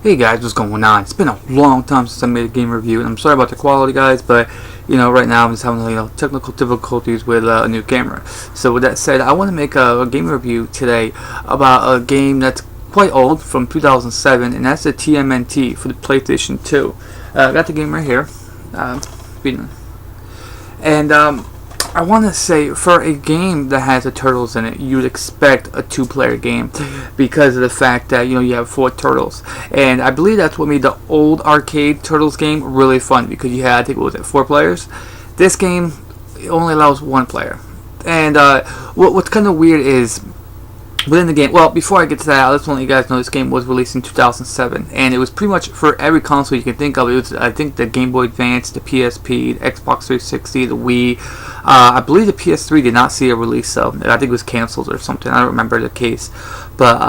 Hey guys, what's going on? It's been a long time since I made a game review, and I'm sorry about the quality, guys, but right now I'm just having technical difficulties with a new camera. So with that said, I want to make a game review today about a game that's quite old, from 2007, and that's the TMNT for the PlayStation 2. I got the game right here, and I want to say, for a game that has the turtles in it, you'd expect a two-player game because of the fact that you have 4 turtles, and I believe that's what made the old arcade Turtles game really fun, because you had, I think, what was it, 4 players. This game only allows 1 player, and what's kind of weird is within the game. Well, before I get to that, I'll just want to let you guys know this game was released in 2007, and it was pretty much for every console you can think of. It was, I think, the Game Boy Advance, the PSP, the Xbox 360, the Wii. I believe the PS3 did not see a release, though. I think it was canceled or something. I don't remember the case. But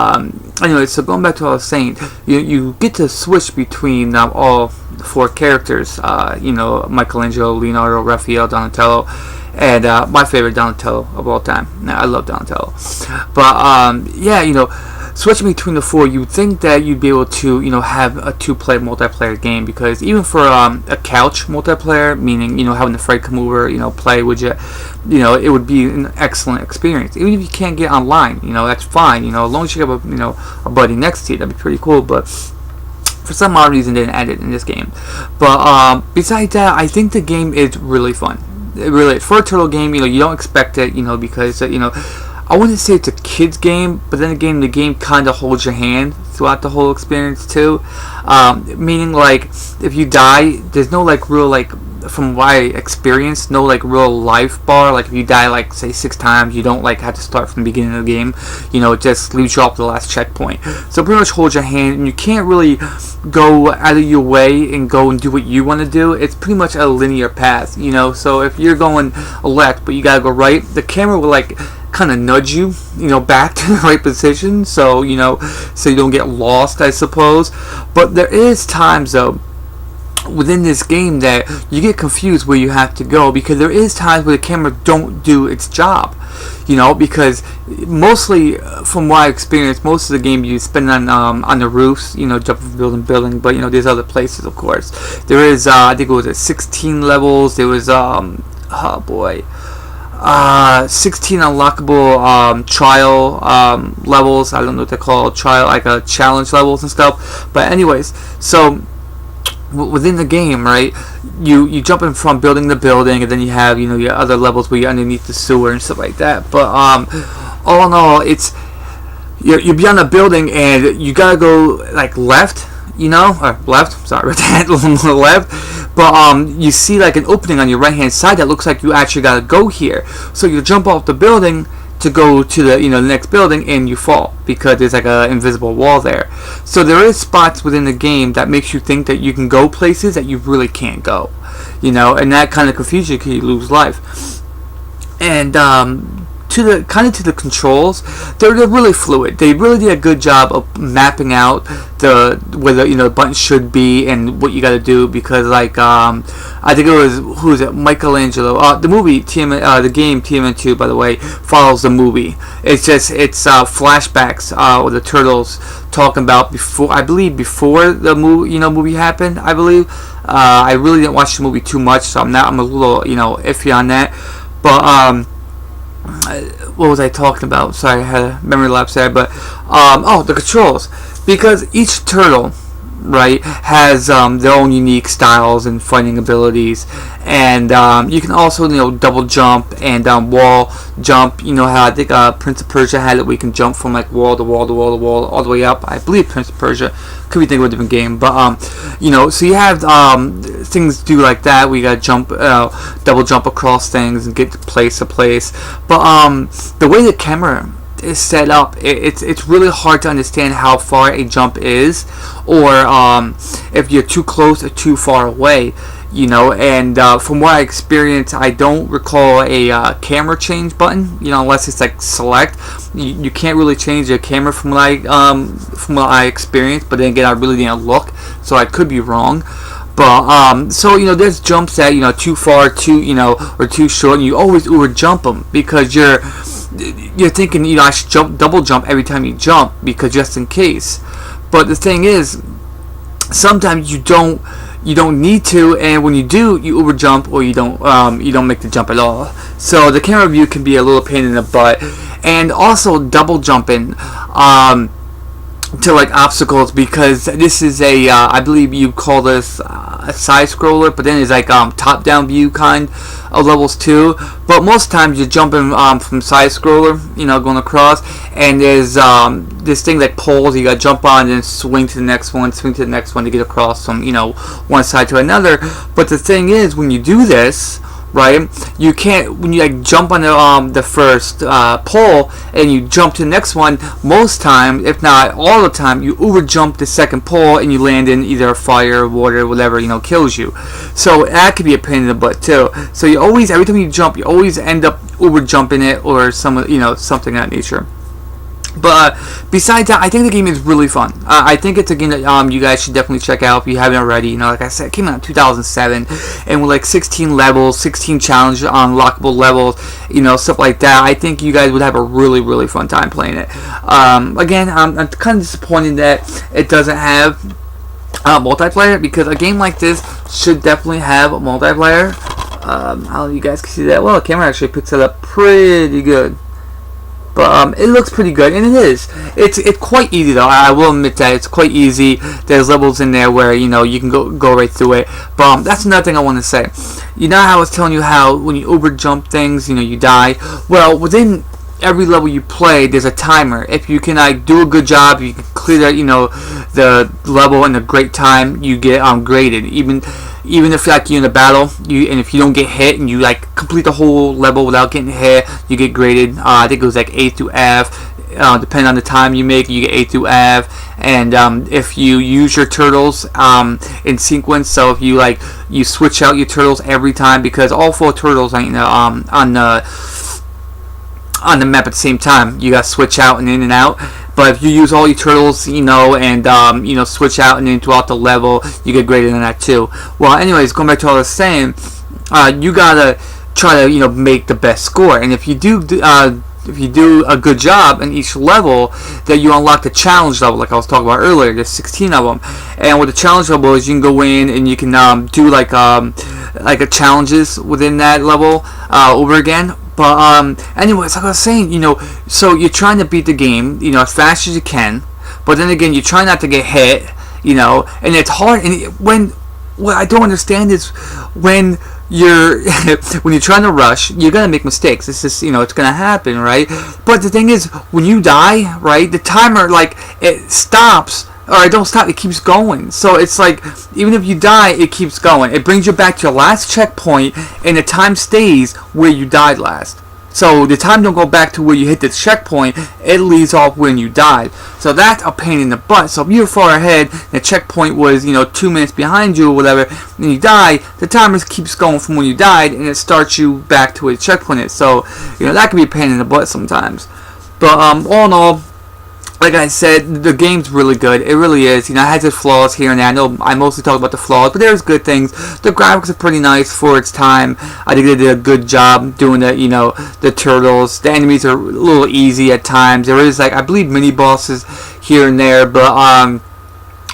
anyway, so going back to what I was saying, you get to switch between all 4 characters. Michelangelo, Leonardo, Raphael, Donatello, and my favorite, Donatello of all time. Now, I love Donatello. But switching between the 4, you'd think that you'd be able to have a 2-player multiplayer game, because even for a couch multiplayer, meaning having a friend come over, play with you, it would be an excellent experience. Even if you can't get online, that's fine. As long as you have a buddy next to you, that'd be pretty cool. But for some odd reason, they didn't add it in this game. But besides that, I think the game is really fun. Really, for a turtle game, you don't expect it, because I wouldn't say it's a kid's game, but then again, the game kind of holds your hand throughout the whole experience too. Meaning, like, if you die, there's no real, from what I experienced, no real life bar. Like, if you die say 6 times, you don't have to start from the beginning of the game. It just leaves you off the last checkpoint. So it pretty much holds your hand, and you can't really go out of your way and go and do what you want to do. It's pretty much a linear path. So if you're going left but you gotta go right, the camera will kind of nudge you, back to the right position, so so you don't get lost, I suppose. But there is times, though, within this game that you get confused where you have to go, because there is times where the camera don't do its job, because mostly, from what I experienced, most of the game you spend on the roofs, jumping from building to building, but there's other places, of course. There is, I think it was 16 levels. There was 16 unlockable trial levels. I don't know what they're called, trial, challenge levels and stuff. But anyways, so within the game, right, you jump in from building to building, and then you have your other levels where you're underneath the sewer and stuff like that. But all in all, it's you're beyond a building, and you gotta go left, or left. Sorry about that, a little more left. But you see an opening on your right hand side that looks like you actually gotta go here. So you jump off the building to go to the the next building, and you fall because there's an invisible wall there. So there is spots within the game that makes you think that you can go places that you really can't go, and that kind of confuses you because you lose life. And to the controls, they're really fluid. They really did a good job of mapping out where the buttons should be and what you got to do, because I think it was Michelangelo. The movie the game TMNT, by the way, follows the movie. It's flashbacks with the turtles talking about before the movie happened. I believe. I really didn't watch the movie too much, so I'm a little iffy on that. But what was I talking about? Sorry, I had a memory lapse there. But the controls, because each turtle, right, has their own unique styles and fighting abilities, and you can also double jump and so jump. How I think Prince of Persia had it, where you can jump from wall to wall to wall to wall all the way up. I believe Prince of Persia, could be thinking of a different game, but so you have things to do like that, where you gotta jump, double jump across things and get place to place. But the way the camera is set up, it's really hard to understand how far a jump is, or if you're too close or too far away. And from what I experienced, I don't recall a camera change button, unless it's select. You can't really change your camera from what I experienced, but then again, I really didn't look, so I could be wrong. But so there's jumps that too far, or too short, and you always over jump them, because you're thinking I should double jump every time you jump, because just in case. But the thing is, sometimes you don't need to, and when you do, you over jump, or you don't make the jump at all. So the camera view can be a little pain in the butt, and also double jumping to like obstacles, because this is a I believe you call this a side scroller, but then it's like top down view kind of levels too. But most times you're jumping from side scroller, going across, and there's this thing like poles you gotta jump on and then swing to the next one, to get across from one side to another. But the thing is, when you do this, right, you can't, when you like jump on the first pole and you jump to the next one, most times, if not all the time, you over jump the second pole and you land in either a fire, water, whatever kills you. So that could be a pain in the butt too. So you always, every time you jump, you always end up over jumping it, or something of that nature. But besides that, I think the game is really fun. I think it's a game that you guys should definitely check out if you haven't already. Like I said, it came out in 2007, and with like 16 levels, 16 challenge unlockable levels, stuff like that. I think you guys would have a really, really fun time playing it. Again, I'm kind of disappointed that it doesn't have multiplayer, because a game like this should definitely have a multiplayer. I don't know if you guys can see that. Well, the camera actually picks it up pretty good. But it looks pretty good, and it is. It's quite easy though. I will admit that it's quite easy. There's levels in there where you can go right through it. But that's another thing I want to say. How I was telling you how when you over jump things, you die. Well, within every level you play, there's a timer. If you can do a good job, you can clear the level in a great time, you get graded. Even if you're in a battle, and if you don't get hit and you complete the whole level without getting hit, you get graded. I think it was A through F. Depending on the time you make, you get A through F. And if you use your turtles in sequence, so if you switch out your turtles every time, because all 4 turtles on the map at the same time, you got to switch out and in and out. But if you use all your turtles, and switch out and in throughout the level, you get graded on that too. Well, anyways, going back to what I was saying, you gotta try to make the best score, and if you do a good job in each level, that you unlock the challenge level, like I was talking about earlier. There's 16 of them, and what the challenge level is, you can go in and you can do like a challenges within that level over again. But anyways, like I was saying, so you're trying to beat the game, as fast as you can. But then again, you try not to get hit, and it's hard. And what I don't understand is when you're when you're trying to rush, you're gonna make mistakes. It's just it's gonna happen, right? But the thing is, when you die, right, the timer it stops. Or it don't stop, it keeps going. So it's even if you die, it keeps going. It brings you back to your last checkpoint, and the time stays where you died last. So the time don't go back to where you hit the checkpoint, it leaves off when you died. So that's a pain in the butt. So if you're far ahead, the checkpoint was 2 minutes behind you or whatever, and you die, the timer keeps going from when you died, and it starts you back to where the checkpoint is. So that can be a pain in the butt sometimes. But all in all, like I said, the game's really good. It really is. It has its flaws here and there. I know I mostly talk about the flaws, but there's good things. The graphics are pretty nice for its time. I think they did a good job doing the turtles. The enemies are a little easy at times. There is I believe mini bosses here and there, but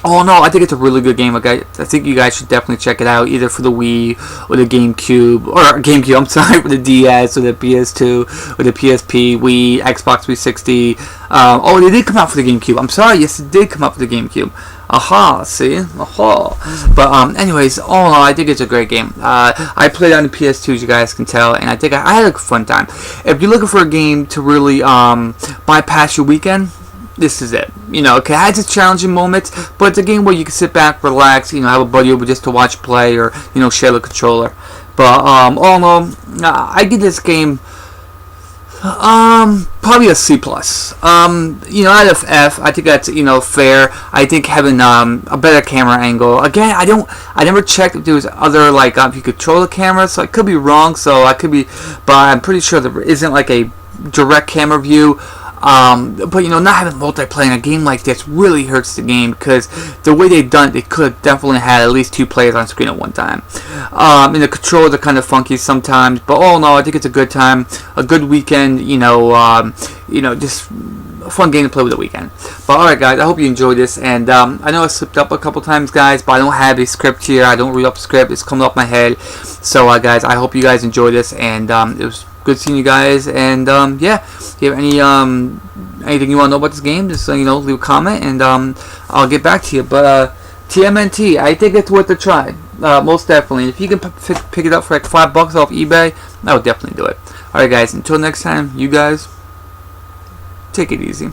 oh no, I think it's a really good game. I think you guys should definitely check it out, either for the Wii or the GameCube. I'm sorry, for the DS or the PS2 or the PSP, Wii, Xbox 360. Oh, they did come out for the GameCube. I'm sorry, yes, it did come out for the GameCube. Aha, see? Aha. But anyways, all in all, I think it's a great game. I played on the PS2, as you guys can tell, and I think I had a fun time. If you're looking for a game to really bypass your weekend, this is it. It has its challenging moments, but it's a game where you can sit back, relax, have a buddy over just to watch play, or share the controller. But all in all, I give this game probably a C+. Out of F, I think that's fair. I think having a better camera angle. Again, I never checked if there was other if you control the camera, so I could be wrong. But I'm pretty sure there isn't a direct camera view. But not having multiplayer in a game like this really hurts the game, because the way they've done it, they could have definitely had at least 2 players on screen at one time. And the controls are kind of funky sometimes, but all in all, I think it's a good time, a good weekend. Just a fun game to play with the weekend. But alright guys, I hope you enjoyed this, and I know I slipped up a couple times guys, but I don't have a script here. I don't read up the script, it's coming off my head. So guys, I hope you guys enjoyed this, and it was good seeing you guys. And yeah, if you have any anything you want to know about this game, just leave a comment, and I'll get back to you. But TMNT, I think it's worth a try, most definitely. If you can pick it up for like $5 off eBay, I would definitely do it. Alright guys, until next time, you guys take it easy.